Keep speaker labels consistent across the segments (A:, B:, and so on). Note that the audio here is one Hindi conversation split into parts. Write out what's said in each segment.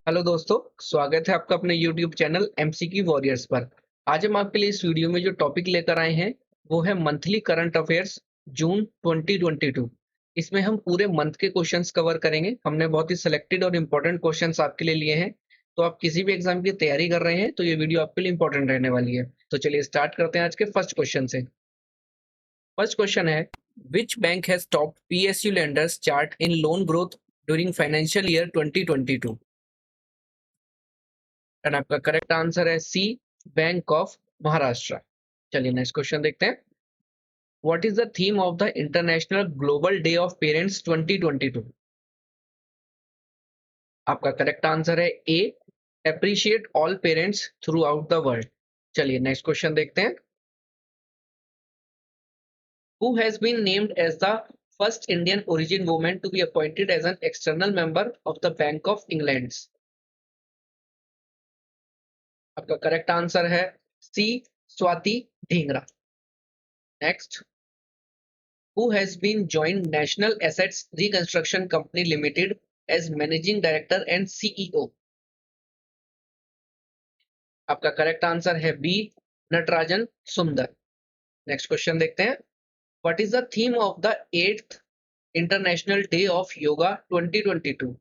A: हेलो दोस्तों, स्वागत है आपका अपने YouTube चैनल एमसीक्यू वॉरियर्स पर। आज हम आपके लिए इस वीडियो में जो टॉपिक लेकर आए हैं वो है मंथली करंट अफेयर्स जून 2022। इसमें हम पूरे मंथ के क्वेश्चंस कवर करेंगे। हमने बहुत ही सिलेक्टेड और इम्पोर्टेंट क्वेश्चंस आपके लिए लिए हैं। तो आप किसी भी एग्जाम की तैयारी कर रहे हैं तो ये वीडियो आपके लिए इंपॉर्टेंट रहने वाली है। तो चलिए स्टार्ट करते हैं आज के फर्स्ट क्वेश्चन से। फर्स्ट क्वेश्चन है, which bank has top PSU lenders chart in loan growth during financial year 2022? And आपका करेक्ट आंसर है सी, बैंक ऑफ महाराष्ट्र। चलिए नेक्स्ट क्वेश्चन देखते हैं। What is the theme of the international global day of parents 2022? आपका करेक्ट आंसर है A, appreciate all parents throughout the world. चलिए नेक्स्ट क्वेश्चन देखते हैं। Who has been named as the first Indian origin women to be appointed as an external member of the Bank of England? आपका करेक्ट आंसर है C, Swati Dhingra. Next, who has been joined National Assets Reconstruction Company Limited as Managing Director and CEO? आपका करेक्ट आंसर है B, Natarajan Sundar. Next question देखते हैं। What is the theme of the 8th international day of yoga 2022?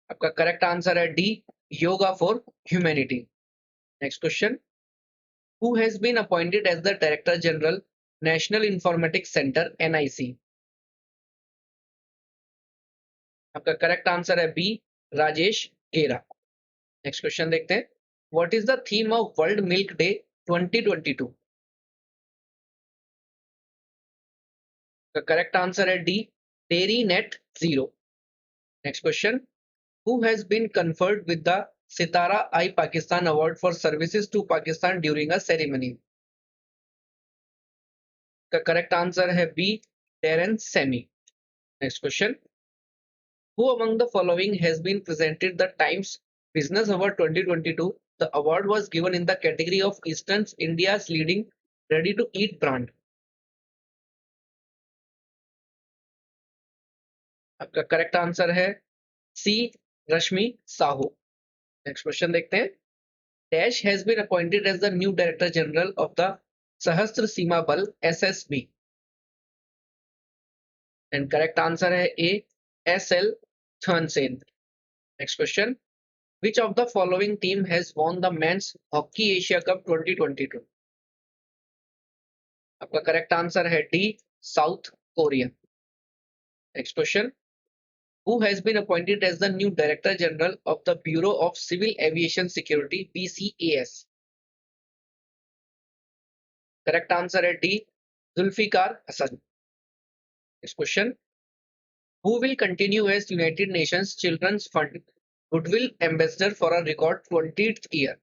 A: आपका करेक्ट आंसर है D, yoga for humanity. Next question, who has been appointed as the director general national informatics centre NIC? आपका करेक्ट आंसर है B, Rajesh Gera. Next question देखते हैं। What is the theme of world milk day 2022? का करेक्ट आंसर है D, dairy net zero. Next question, who has been conferred with the Sitara i Pakistan award for services to Pakistan during a ceremony? का करेक्ट आंसर है B, Darren Sammy. Next question, who among the following has been presented the Times Business Award 2022? The award was given in the category of Eastern India's leading ready-to-eat brand. आपका करेक्ट आंसर है C, Rashmi Sahu. Next question देखते हैं। Dash has been appointed as the new director general of the Sashastra Seema Bal SSB? And correct answer है A, SL Thaosen. Next question, which of the following team has won the men's hockey Asia Cup 2022? आपका करेक्ट आंसर है D, south Korea. Next question, who has been appointed as the new director general of the Bureau of Civil Aviation Security BCAS? Correct answer है D, Zulfiquar Hasan. Next question, who will continue as United Nations Children's Fund Goodwill Ambassador for a record 20th year?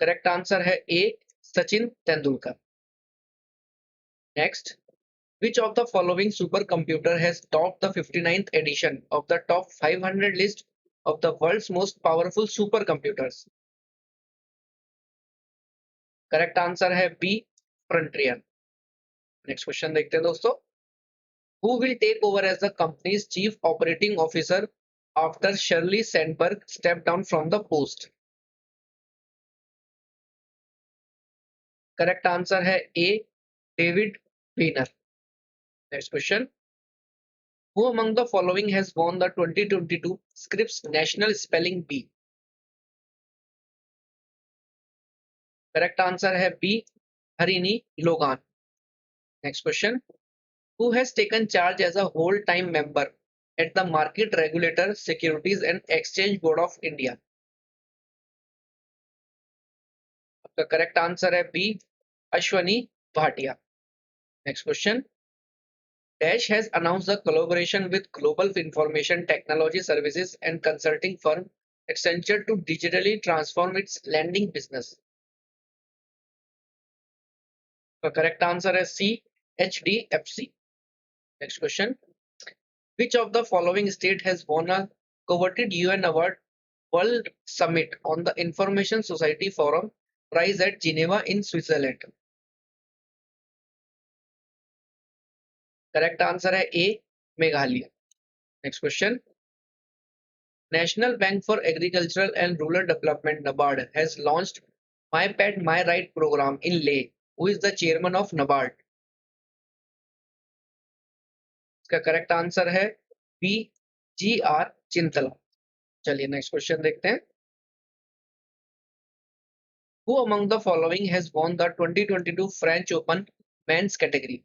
A: Correct answer है A, Sachin Tendulkar. Next, which of the following supercomputer has topped the 59th edition of the top 500 list of the world's most powerful supercomputers? Correct answer है बी, फ्रंटियर। नेक्स्ट क्वेश्चन देखते हैं दोस्तों। Who will take over as the company's chief operating officer after Shirley Sandberg stepped down from the post? Correct answer है A, David Wiener. Next question, who among the following has won the 2022 Scripps National Spelling Bee? Correct answer है B, Harini Logan. Next question, who has taken charge as a whole-time member at the Market Regulator Securities and Exchange Board of India? आपका करेक्ट आंसर है B, Ashwani Bhatia. Next question, Dash has announced a collaboration with global information technology services and consulting firm Accenture to digitally transform its lending business. The correct answer is C, HDFC. Next question, which of the following state has won a coveted UN award World Summit on the Information Society Forum prize at Geneva in Switzerland? Correct answer है A, Meghalaya. Next question, National Bank for Agricultural and Rural Development NABARD has launched My Pet My Right program in Leh. Who is the chairman of NABARD? इसका करेक्ट आंसर है बी, GR चिंतला। चलिए नेक्स्ट क्वेश्चन देखते हैं। Who among the following has won the 2022 French Open men's category?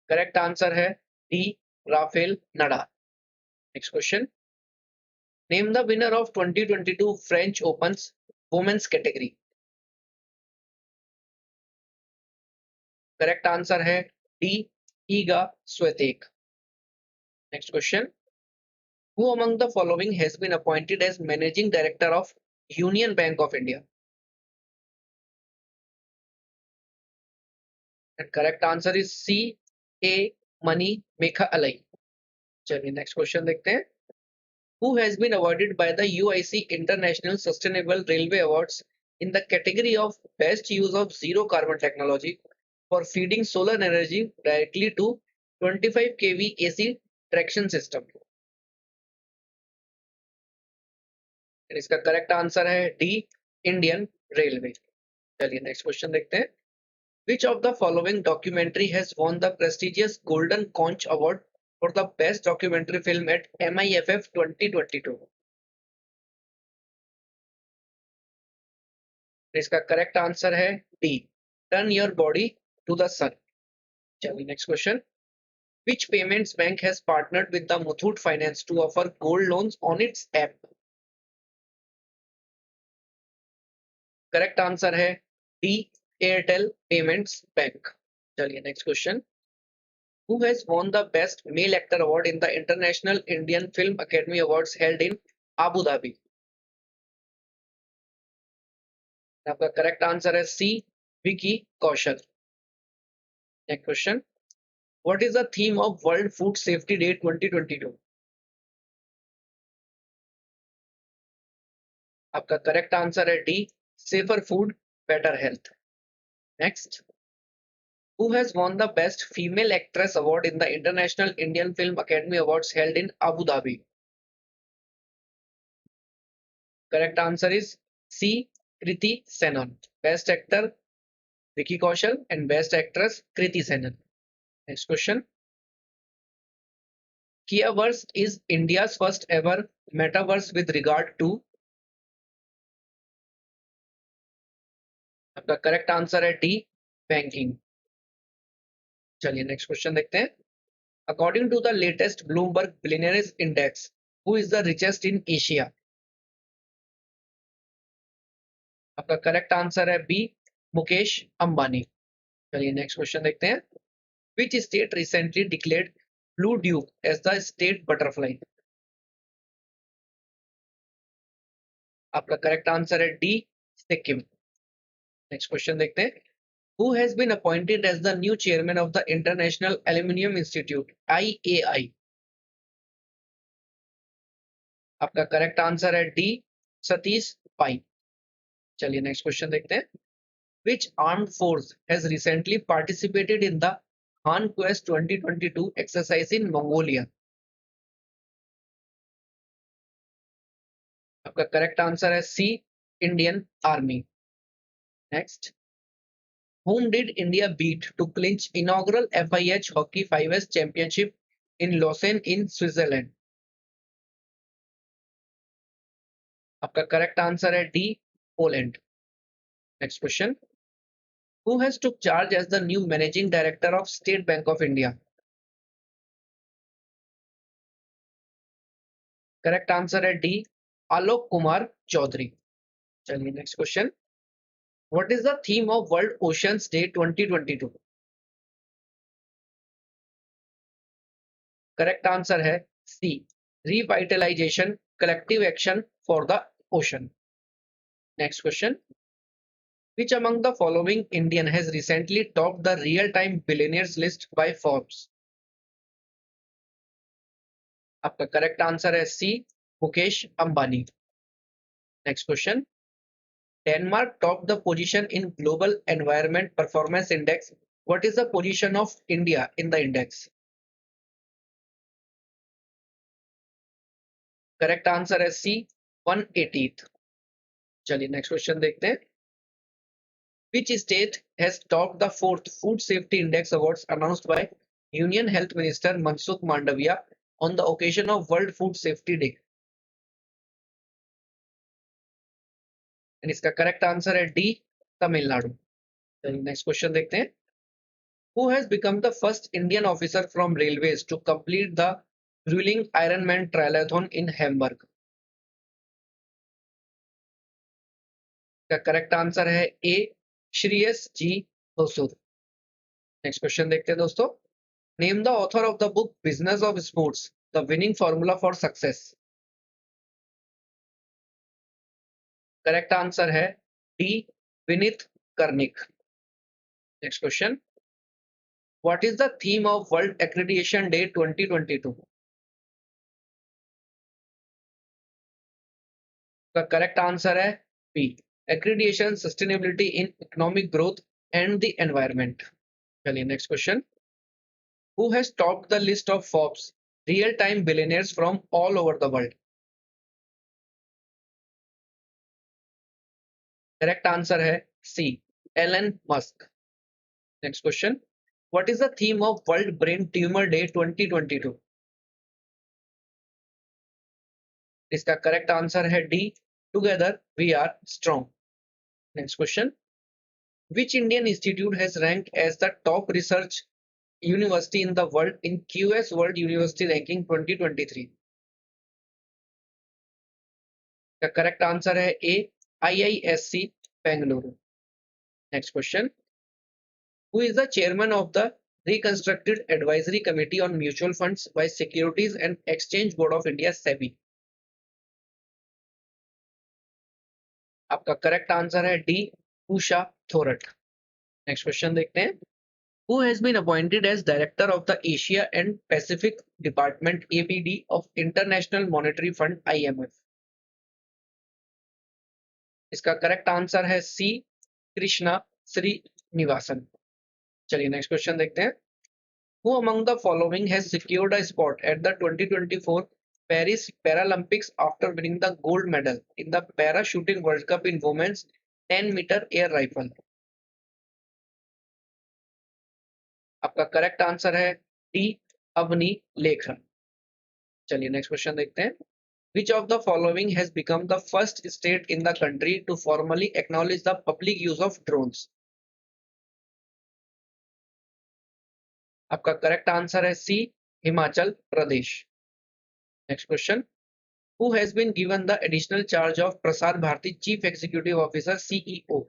A: Correct answer है D, Rafael Nadal. Next question, name the winner of 2022 French Open women's category. Correct answer है D, Iga Swiatek. Next question, who among the following has been appointed as managing director of Union Bank of India. Correct answer is C, A Manimekalai. चलिए नेक्स्ट क्वेश्चन देखते हैं। Who has been awarded by the UIC International Sustainable Railway Awards in the category of Best Use of Zero Carbon Technology for feeding solar energy directly to 25 kV AC traction system? इसका करेक्ट आंसर है डी, इंडियन रेलवे। चलिए नेक्स्ट क्वेश्चन देखते हैं। Which of the following documentary has won the prestigious Golden Conch Award for the best documentary film at MIFF 2022? इसका करेक्ट आंसर है D, turn your body to the sun. चलिए next question, which payments bank has partnered with the Muthoot Finance to offer gold loans on its app? Correct answer है डी, एयरटेल पेमेंट्स बैंक। चलिए next question, who has won the best male actor award in the International Indian Film Academy Awards held in Abu Dhabi? आपका करेक्ट आंसर है C, Vicky Kaushal. Next question, what is the theme of World Food Safety Day 2022? आपका करेक्ट आंसर है D, safer food better health. Next, who has won the best female actress award in the International Indian Film Academy Awards held in Abu Dhabi? Correct answer is C, Kriti Senon. Best actor Vicky Kaushal and best actress Kriti Senon. Next question, Kiaverse is India's first ever metaverse with regard to? आपका करेक्ट आंसर है डी, बैंकिंग। चलिए नेक्स्ट क्वेश्चन देखते हैं। According to the latest Bloomberg billionaires index, who is the richest in Asia? आपका करेक्ट आंसर है बी, मुकेश अंबानी। चलिए नेक्स्ट क्वेश्चन देखते हैं। Which state recently declared blue duke as the state butterfly? आपका करेक्ट आंसर है डी, सिक्किम। नेक्स्ट क्वेश्चन देखते हैं। Who has been appointed as the new chairman of the International Aluminium Institute IAI? आपका करेक्ट आंसर है डी, सतीश पाई। चलिए नेक्स्ट क्वेश्चन देखते हैं। Which armed force has recently participated in the Han Quest 2022 exercise in Mongolia? आपका करेक्ट आंसर है C, Indian Army. Next, whom did India beat to clinch inaugural FIH Hockey 5S Championship in Lausanne in Switzerland? आपका करेक्ट आंसर है D, Poland. Next question, who has took charge as the new managing director of State Bank of India? Correct answer है डी, आलोक कुमार चौधरी। चलिए next question, what is the theme of World Oceans Day 2022? Correct answer है C, revitalisation collective action for the ocean. Next question, which among the following Indian has recently topped the real-time billionaires list by Forbes? आपका करेक्ट आंसर है C, Mukesh Ambani. Next question, Denmark top the position in global environment performance index What is the position of India in the index? Correct answer है सी, 180th। चलिए नेक्स्ट क्वेश्चन देखते हैं। Which state has topped the fourth Food Safety Index Awards announced by Union Health Minister Mansukh Mandaviya on the occasion of World Food Safety Day? And इसका करेक्ट आंसर है डी, तमिलनाडु। चलिए नेक्स्ट क्वेश्चन देखते हैं। Who has become the first Indian officer from railways to complete the grueling Ironman triathlon in Hamburg? का करेक्ट आंसर है A, Shreyas G Hosur. Next question देखते हैं दोस्तों। Name the author of the book Business of Sports, the winning formula for success. Correct answer है D, Vineet Karnik. Next question. What is the theme of World Accreditation Day 2022? का करेक्ट आंसर है B, accreditation sustainability in economic growth and the environment. चलिए next question. Who has topped the list of Forbes real time billionaires from all over the world? Correct answer है C, Elon Musk. Next question. What is the theme of World Brain Tumour Day 2022? इसका करेक्ट आंसर है D, together we are strong. Next question. Which Indian institute has ranked as the top research university in the world in QS World University Ranking 2023? The correct answer है A, IISc Bengaluru. Next question. Who is the chairman of the Reconstructed Advisory Committee on Mutual Funds by Securities and Exchange Board of India (SEBI)? आपका करेक्ट आंसर है डी, उषा थोरट। नेक्स्ट क्वेश्चन देखते हैं। Who has been appointed as Director of the Asia and Pacific Department (APD) of International Monetary Fund (IMF)? इसका करेक्ट आंसर है सी, कृष्णा श्रीनिवासन। चलिए नेक्स्ट क्वेश्चन देखते हैं। Who among the following has secured a spot at the 2024 Paris Paralympics after winning the gold medal in the Parachuting World Cup in women's 10-meter air rifle? आपका करेक्ट आंसर है डी, अवनी लेखन। चलिए नेक्स्ट क्वेश्चन देखते हैं। Which of the following has become the first state in the country to formally acknowledge the public use of drones? आपका करेक्ट आंसर है C, Himachal Pradesh. Next question. Who has been given the additional charge of Prasar Bharati Chief Executive Officer (CEO)?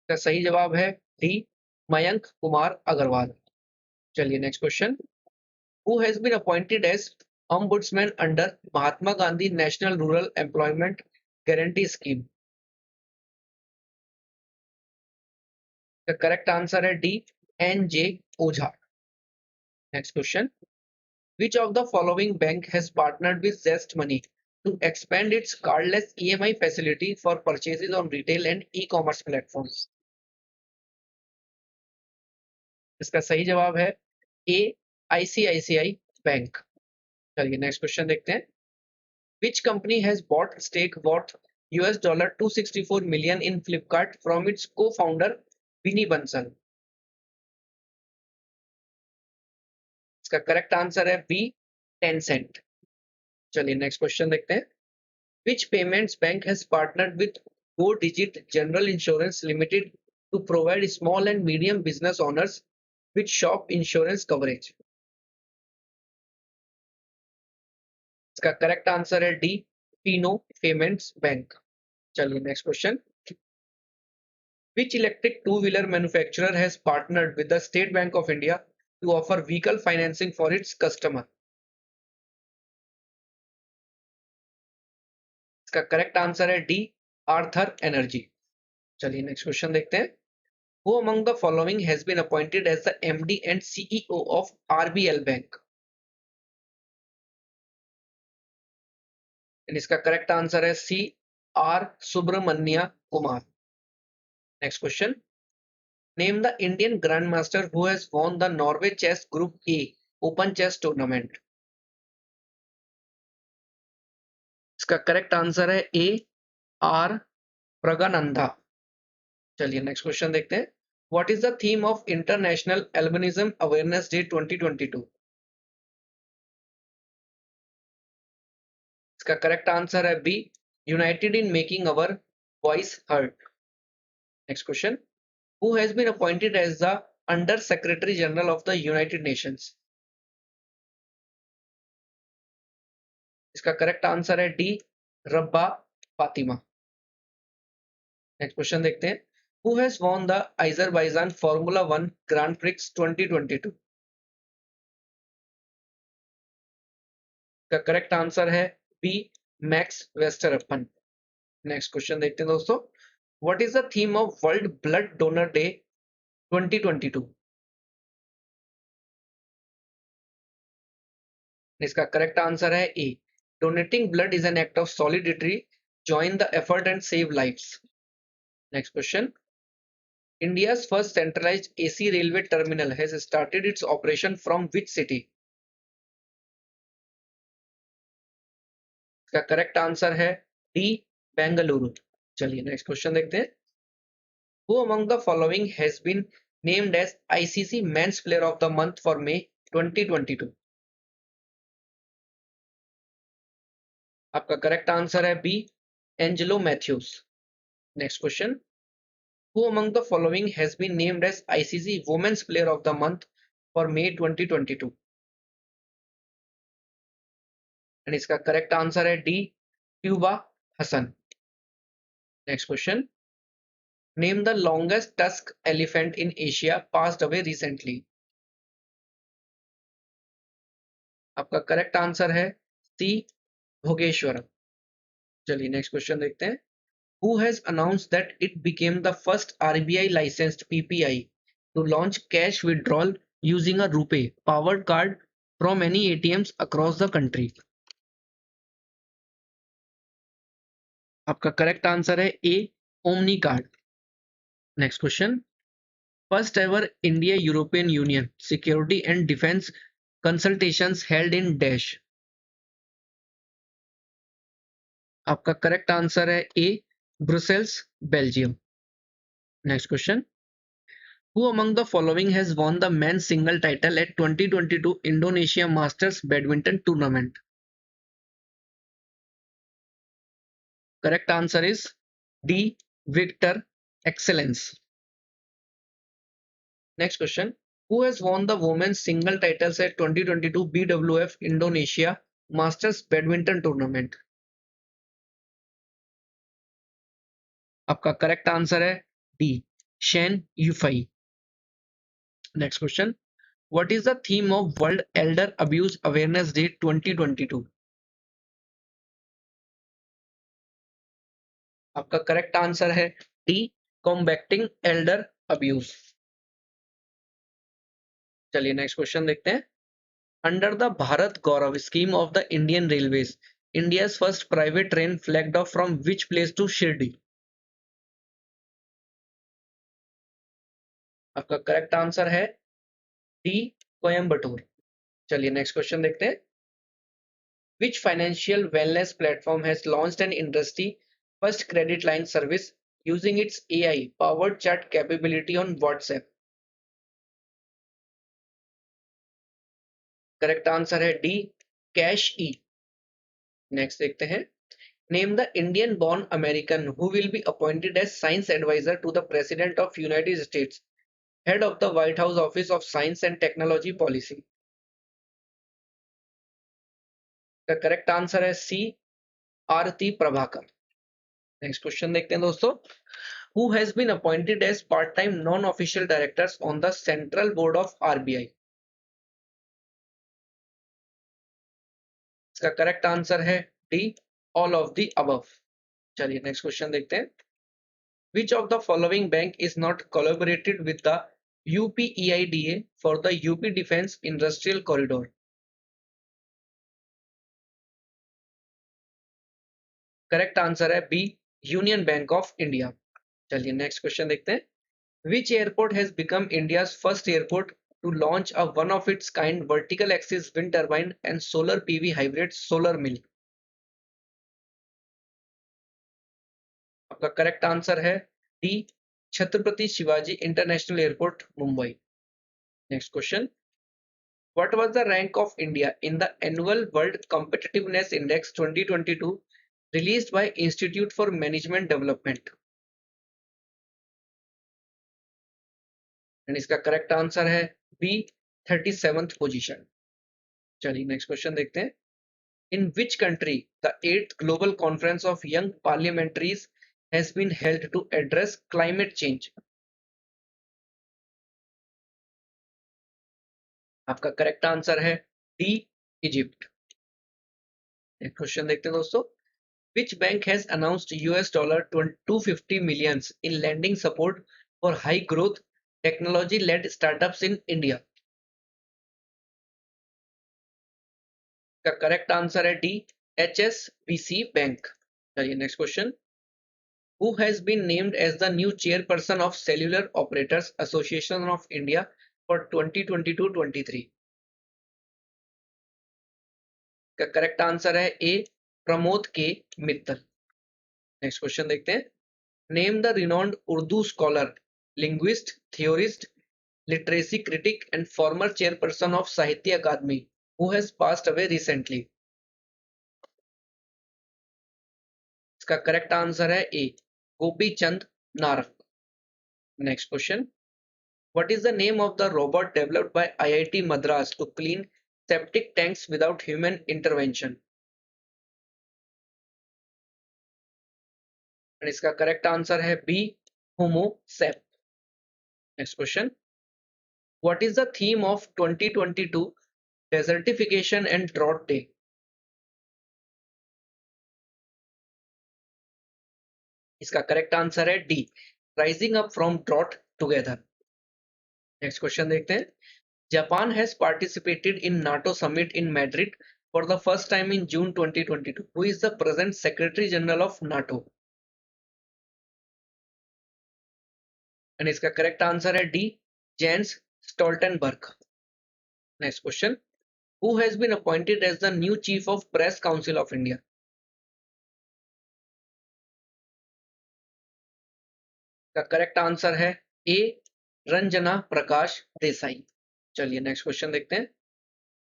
A: का सही जवाब है डी, मयंक कुमार अग्रवाल। चलिए next question. Who has been appointed as Ombudsman under Mahatma Gandhi National Rural Employment Guarantee Scheme? The correct answer है D, N.J. Ojha. Next question. Which of the following bank has partnered with Zest Money to expand its cardless EMI facility for purchases on retail and e-commerce platforms? इसका सही जवाब है ए, ICICI बैंक। चलिए नेक्स्ट क्वेश्चन देखते हैं। Which company has bought stake worth $264 million in Flipkart from its co-founder Vinny Bansal? इसका करेक्ट आंसर है बी, Tencent। चलिए नेक्स्ट क्वेश्चन देखते हैं। Which payments bank has partnered with Go Digit General Insurance Limited to provide small and medium business owners with shop insurance coverage? इसका करेक्ट आंसर है डी, फिनो पेमेंट्स बैंक। चलिए next question. Which electric two-wheeler manufacturer has partnered with the State Bank of India to offer vehicle financing for its customer? इसका करेक्ट आंसर है डी, आर्थर एनर्जी। चलिए नेक्स्ट क्वेश्चन देखते हैं। Who among the following has been appointed as the MD and CEO of RBL Bank? And इसका करेक्ट आंसर है C, R Subramanya Kumar. Next question, name the Indian grandmaster who has won the Norway Chess Group A Open chess tournament. इसका करेक्ट आंसर है ए आर प्रगनंदा। चलिए नेक्स्ट क्वेश्चन देखते हैं, what is the theme of International Albinism Awareness day 2022। इसका करेक्ट आंसर है B united in making our voice heard. Next question, who has been appointed as the under secretary general of the United Nations. इसका करेक्ट आंसर है D Rabab Fatima. Next question देखते हैं, who has won the Azerbaijan Formula 1 Grand Prix 2022। का करेक्ट आंसर है B Max Verstappen. Next question देखते हैं दोस्तों, what is the theme of World Blood Donor Day 2022। इसका करेक्ट आंसर है A donating blood is an act of solidarity, join the effort and save lives. Next question, India's first centralized AC railway terminal has started its operation from which city? इसका करेक्ट आंसर है डी बेंगलुरु। चलिए नेक्स्ट क्वेश्चन देखते हैं, Who among the following has been named as ICC Men's Player of the Month for May 2022? आपका करेक्ट आंसर है B Angelo Mathews. Next question, Who among the following has been named as ICC Women's Player of the Month for May 2022? And इसका करेक्ट आंसर है D Tuba Hassan. Next question, name the longest tusk elephant in Asia passed away recently. आपका करेक्ट आंसर है सी भोगेश्वरम। चलिए नेक्स्ट क्वेश्चन देखते हैं, who has announced that it became the first RBI licensed PPI to launch cash withdrawal using a RuPay powered card from any ATMs across the country. आपका करेक्ट आंसर है A Omni card. Next question, first ever India European Union security and defence consultations held in dash. आपका करेक्ट आंसर है A Brussels Belgium. Next question, who among the following has won the men's single title at 2022 Indonesia Masters badminton tournament. Correct answer is D Viktor Axelsen. Next question, who has won the women's single titles at 2022 BWF Indonesia Masters badminton tournament. आपका करेक्ट आंसर है D Chen Yufei. Next question, what is the theme of world elder abuse awareness day 2022? आपका करेक्ट आंसर है डी कॉम्बैक्टिंग एल्डर अब्यूज। चलिए नेक्स्ट क्वेश्चन देखते हैं, under the Bharat Gaurav scheme of the Indian railways India's first private train flagged off from which place to Shirdi. आपका करेक्ट आंसर है डी कोयम्बटूर। चलिए नेक्स्ट क्वेश्चन देखते हैं, which financial wellness platform has launched an industry first credit line service using its AI powered chat capability on WhatsApp? Correct answer है डी कैश ई। नेक्स्ट देखते हैं, name the Indian born American who will be appointed as science adviser to the president of United States head of the White House office of science and technology policy. का करेक्ट आंसर है C Arati Prabhakar. Next question देखते हैं दोस्तों, who has been appointed as part-time non-official directors on the central board of RBI? इसका करेक्ट आंसर है D all of the above. चलिए नेक्स्ट क्वेश्चन देखते हैं, which of the following bank is not collaborated with the UPEIDA for the UP Defence Industrial Corridor? Correct answer है B Union Bank of India. चलिए नेक्स्ट क्वेश्चन देखते हैं। Which airport has become India's first airport to launch a one of its kind vertical axis wind turbine and solar PV hybrid solar mill? आपका करेक्ट आंसर है D, Chhatrapati Shivaji international airport Mumbai. Next question, what was the rank of India in the annual world competitiveness index 2022 released by institute for management development? And इसका करेक्ट आंसर है बी, 37th पोजीशन। चलिए नेक्स्ट क्वेश्चन देखते हैं। In which country the 8th Global Conference of Young Parliamentaries has been held to address climate change? आपका करेक्ट आंसर है डी, इजिप्ट। एक क्वेश्चन देखते हैं दोस्तों। Which bank has announced $250 million in lending support for high growth technology-led startups in India? का करेक्ट आंसर है डी, HSBC बैंक। चलिए next question. Who has been named as the new chairperson of Cellular Operators Association of India for 2022-23? का करेक्ट आंसर है ए, प्रमोद के मित्तल। नेक्स्ट क्वेश्चन देखते हैं। Name the renowned Urdu scholar, linguist, theorist, literacy critic and former chairperson of Sahitya Akademi who has passed away recently? इसका करेक्ट आंसर है A, Gopi Chand Narang. Next question, what is the name of the robot developed by IIT Madras to clean septic tanks without human intervention? और इसका करेक्ट आंसर है B, Homo SEP. Next question, what is the theme of 2022 desertification and drought day? इसका करेक्ट आंसर है D, rising up from drought together. Next question देखते हैं। Japan has participated in NATO summit in Madrid for the first time in June 2022. Who is the present Secretary General of NATO? And इसका करेक्ट आंसर है D, Jens Stoltenberg. Next question, who has been appointed as the new Chief of Press Council of India? का करेक्ट आंसर है ए, रंजना प्रकाश देसाई। चलिए नेक्स्ट क्वेश्चन देखते हैं।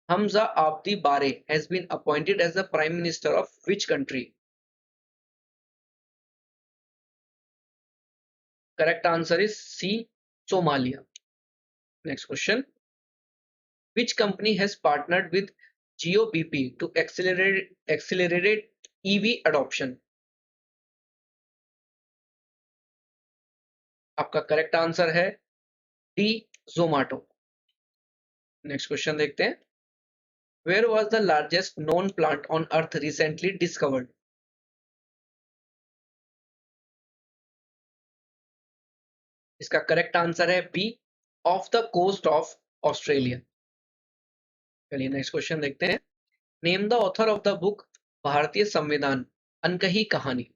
A: हमजा आब्दी बारे has been appointed as the Prime Minister of which country? Correct answer is C, Somalia. Next question, which company has partnered with GeoBP to accelerate EV adoption? आपका करेक्ट आंसर है डी, जोमाटो। नेक्स्ट क्वेश्चन देखते हैं। Where was the largest known plant on Earth recently discovered? इसका करेक्ट आंसर है B, off the coast of Australia. चलिए नेक्स्ट क्वेश्चन देखते हैं। Name the author of the book Bharatiya Samvidhan Ankahi Kahani.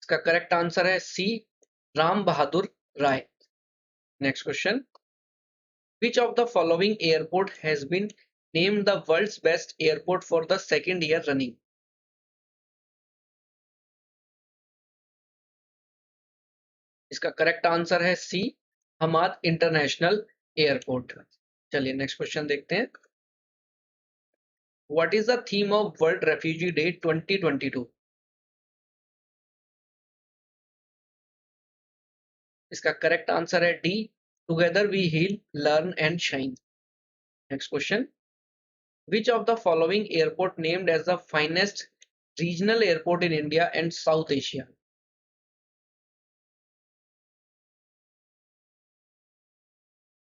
A: इसका करेक्ट आंसर है C, Ram Bahadur Rai. Next question, which of the following airport has been named the world's best airport for the second year running? इसका करेक्ट आंसर है सी, हमाद इंटरनेशनल एयरपोर्ट। चलिए नेक्स्ट क्वेश्चन देखते हैं। What is the theme of world refugee day 2022? इसका करेक्ट आंसर है D, together we heal learn and shine. Next question, which of the following airport named as the finest regional airport in India and South Asia?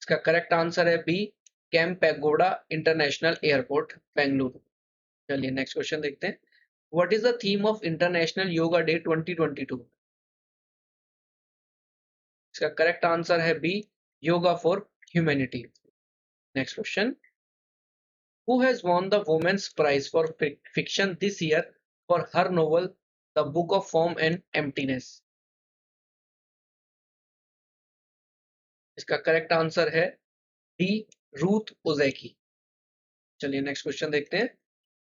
A: इसका करेक्ट आंसर है B, Kempegowda international airport Bengaluru. चलिए नेक्स्ट क्वेश्चन देखते हैं। What is the theme of international yoga day 2022? इसका करेक्ट आंसर है B, yoga for humanity. Next question, who has won the Women's Prize for Fiction this year for her novel The Book of Form and Emptiness? इसका करेक्ट आंसर है डी, रूथ ओजेकी। चलिए नेक्स्ट क्वेश्चन देखते हैं।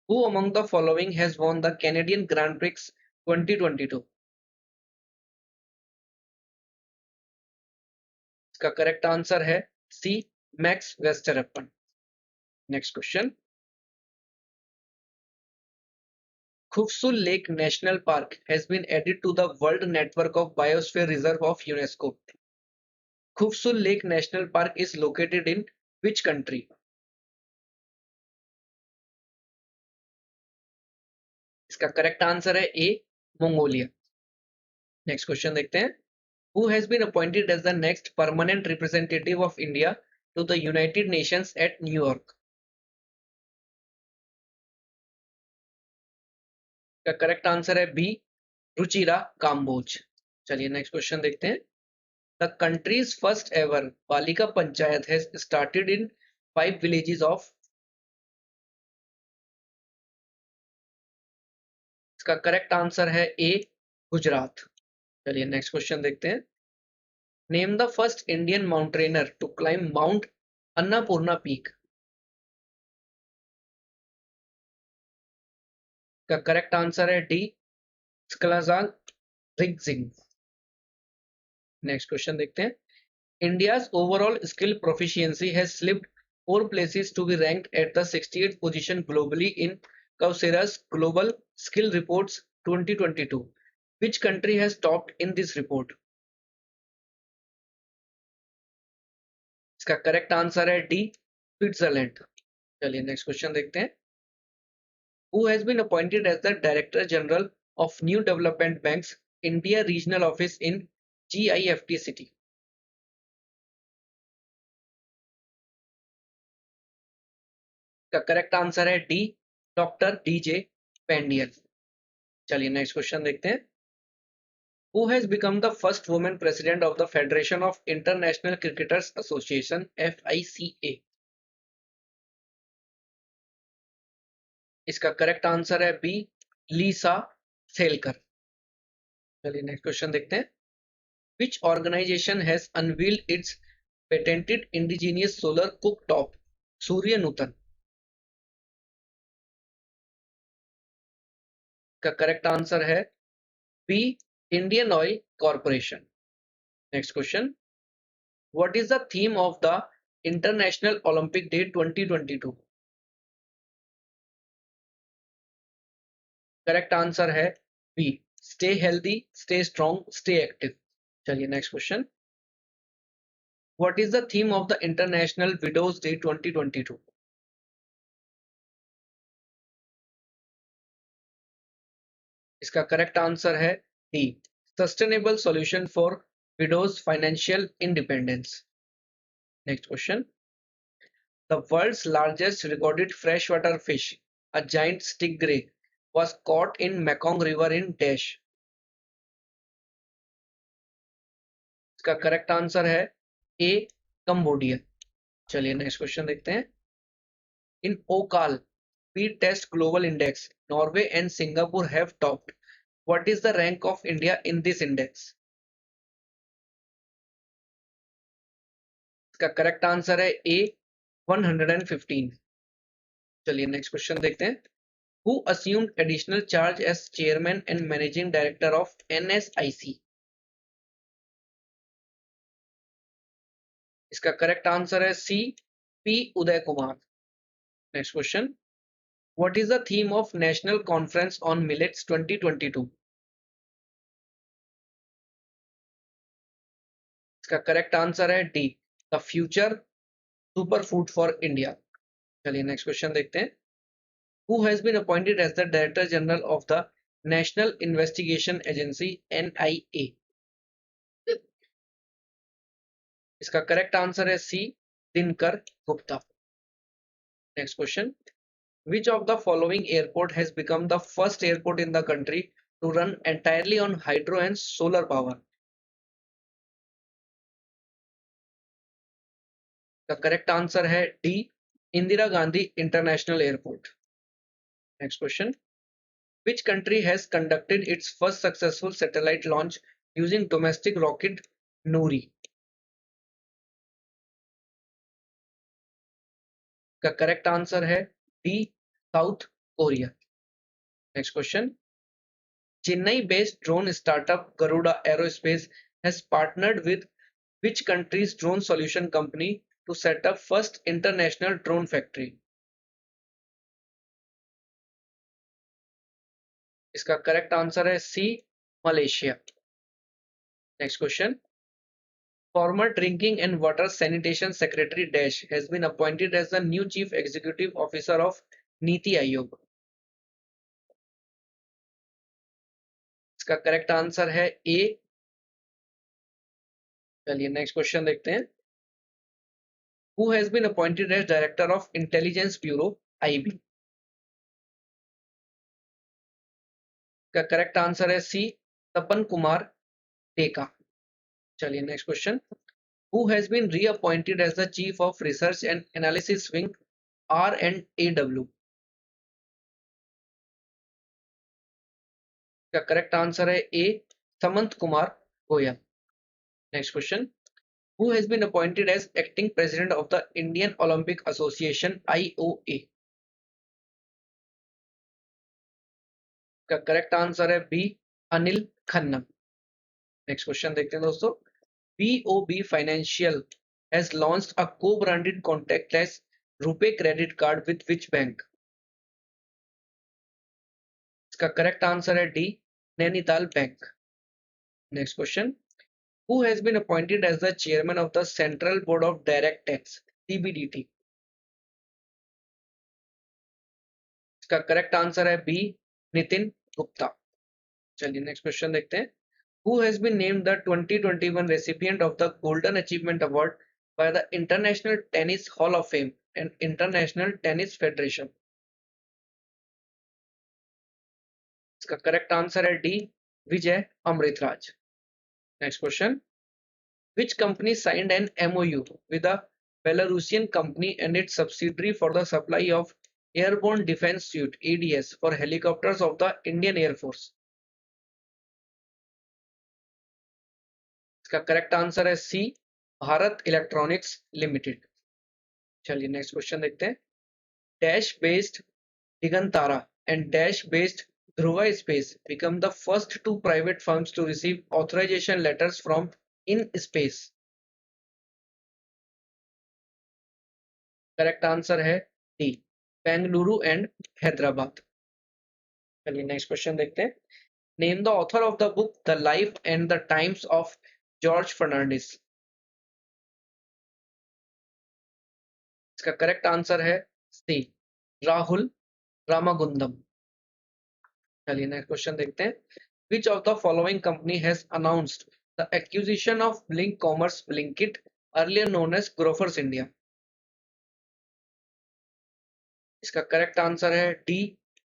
A: Who among the following has won the Canadian Grand Prix 2022? इसका करेक्ट आंसर है C, Max Verstappen. Next question. Khufsul Lake National Park has been added to the World Network of Biosphere Reserve of UNESCO. Khufsul Lake National Park is located in which country? इसका करेक्ट आंसर है ए, मंगोलिया। नेक्स्ट क्वेश्चन देखते हैं। Who has been appointed as the next permanent representative of India to the United Nations at New York? का करेक्ट आंसर है बी, रुचिरा काम्बोज। चलिए नेक्स्ट क्वेश्चन देखते हैं। The countries first ever Balika Panchayat has started in 5 villages of। इसका करेक्ट आंसर है ए, गुजरात। चलिए नेक्स्ट क्वेश्चन देखते हैं। Name the first Indian mountaineer to climb mount Annapurna peak. का करेक्ट आंसर है D, Skalzang Rigzin. Next question देखते हैं। India's overall skill proficiency has slipped 4 places to be ranked at the 68th position globally in Coursera's Global Skill Reports 2022. Which country has topped in this report? इसका करेक्ट आंसर है डी, स्विट्जरलैंड। चलिए नेक्स्ट क्वेश्चन देखते हैं। Who has been appointed as the Director General of New Development Bank's India Regional Office in GIFT City? का करेक्ट आंसर है डी, डॉक्टर डीजे पेंडियल। चलिए नेक्स्ट क्वेश्चन देखते हैं। Who has become the first woman president of the Federation of International Cricketers Association FICA? इसका करेक्ट आंसर है बी, लीसा सेलकर। चलिए नेक्स्ट क्वेश्चन देखते हैं। Which organization has unveiled its patented indigenous solar cooktop Surya Nutan? का करेक्ट आंसर है B, Indian oil corporation. Next question. What is the theme of the International Olympic Day 2022? Correct answer है B, stay healthy, stay strong, stay active. चलिए next question. What is the theme of the International Widows Day 2022? इसका करेक्ट आंसर है D, sustainable solution for widows financial independence. Next question. The world's largest recorded freshwater fish, a giant stingray, was caught in Mekong River in dash। इसका करेक्ट आंसर है ए, कंबोडिया। चलिए नेक्स्ट क्वेश्चन देखते हैं। In Ookla speed test global index Norway and Singapore have topped. What is the rank of India in this index? इसका करेक्ट आंसर है ए, 115। चलिए नेक्स्ट क्वेश्चन देखते हैं। Who assumed additional charge as chairman and managing director of NSIC? इसका करेक्ट आंसर है C, P Uday Kumar. Next question. What is the theme of national conference on millets 2022? इसका करेक्ट आंसर है D, the future super food for India. चलिए नेक्स्ट क्वेश्चन देखते हैं। Who has been appointed as the Director General of the National Investigation Agency NIA? इसका करेक्ट आंसर है C, Dinkar Gupta. Next question. Which of the following airport has become the first airport in the country to run entirely on hydro and solar power? The correct answer है D, Indira Gandhi international airport. Next question. Which country has conducted its first successful satellite launch using domestic rocket Nuri? का करेक्ट आंसर है D, south Korea. Next question, Chennai based drone startup Garuda Aerospace has partnered with which country's drone solution company to set up first international drone factory? इसका करेक्ट आंसर है C, Malaysia. Next question, former drinking and water sanitation secretary Dash has been appointed as the new chief executive officer of NITI Aayog. इसका करेक्ट आंसर है ए। चलिए नेक्स्ट क्वेश्चन देखते हैं, who has been appointed as director of intelligence bureau IB? का करेक्ट आंसर है सी, तपन कुमार टेका। चलिए next question, who has been reappointed as the chief of research and analysis wing R&AW? का करेक्ट आंसर है A, Samant Kumar Goel. Next question, who has been appointed as acting president of the Indian Olympic Association IOA? का करेक्ट आंसर है B, Anil Khanna. Next question देखते हैं दोस्तों, BOB Financial has launched a co-branded contactless RuPay credit card with which bank? इसका करेक्ट आंसर है D, Nainital bank. Next question, who has been appointed as the chairman of the Central Board of Direct Tax CBDT? इसका करेक्ट आंसर है बी, नितिन गुप्ता। चलिए नेक्स्ट क्वेश्चन देखते हैं, who has been named the 2021 recipient of the Golden Achievement Award by the International Tennis Hall of Fame and International Tennis Federation? इसका करेक्ट आंसर है D, Vijay Amritraj. Next question, which company signed an MOU with a Belarusian company and its subsidiary for the supply of Airborne Defense Suite ADS for helicopters of the Indian Air Force? इसका करेक्ट आंसर है सी, भारत इलेक्ट्रॉनिक्स लिमिटेड। चलिए नेक्स्ट क्वेश्चन देखते हैं, dash based Digantara and Dash based Dhruva Space become the first two private firms to receive authorization letters from IN-SPACE. Correct answer है डी, बेंगलुरु एंड हैदराबाद। चलिए नेक्स्ट क्वेश्चन देखते हैं, name the author of the book the life and the times of George Fernandes. इसका करेक्ट आंसर है सी, राहुल रामागुंदम। चलिए नेक्स्ट क्वेश्चन देखते हैं, which of the following company has announced the acquisition of Blink Commerce Blinkit, earlier known as Grofers India? इसका करेक्ट आंसर है डी,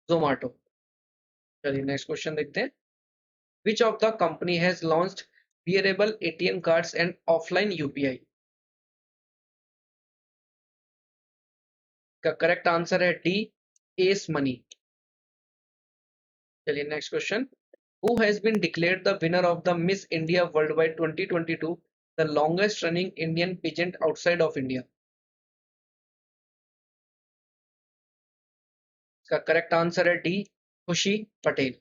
A: जोमेटो। चलिए नेक्स्ट क्वेश्चन देखते हैं, which of the company has launched wearable ATM cards and offline UPI? का करेक्ट आंसर है डी, एस मनी। चलिए next question, who has been declared the winner of the Miss India Worldwide 2022, the longest running Indian pageant outside of India? इसका करेक्ट आंसर है डी, खुशी पटेल।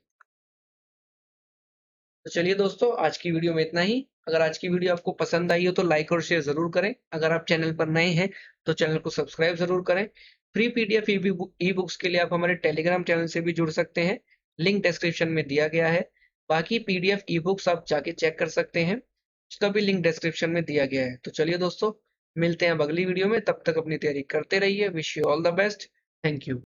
A: तो चलिए दोस्तों, आज की वीडियो में इतना ही। अगर आज की वीडियो आपको पसंद आई हो तो लाइक और शेयर जरूर करें। अगर आप चैनल पर नए हैं तो चैनल को सब्सक्राइब जरूर करें। फ्री पीडीएफ ई बुक्स के लिए आप हमारे टेलीग्राम चैनल से भी जुड़ सकते हैं, लिंक डिस्क्रिप्शन में दिया गया है। बाकी पीडीएफ ई बुक्स आप जाके चेक कर सकते हैं, उसका भी लिंक डिस्क्रिप्शन में दिया गया है। तो चलिए दोस्तों, मिलते हैं अब अगली वीडियो में, तब तक अपनी तैयारी करते रहिए। Wish you all the best, thank you.